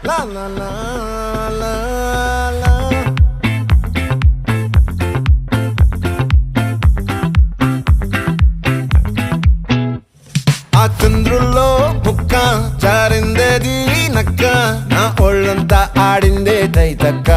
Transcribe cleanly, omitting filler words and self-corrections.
La la la la la. ఆ చంద్రుల్లో బుక్క జారిందేది నక్క నా ఒళ్ళంతా ఆడిందే తైతక్క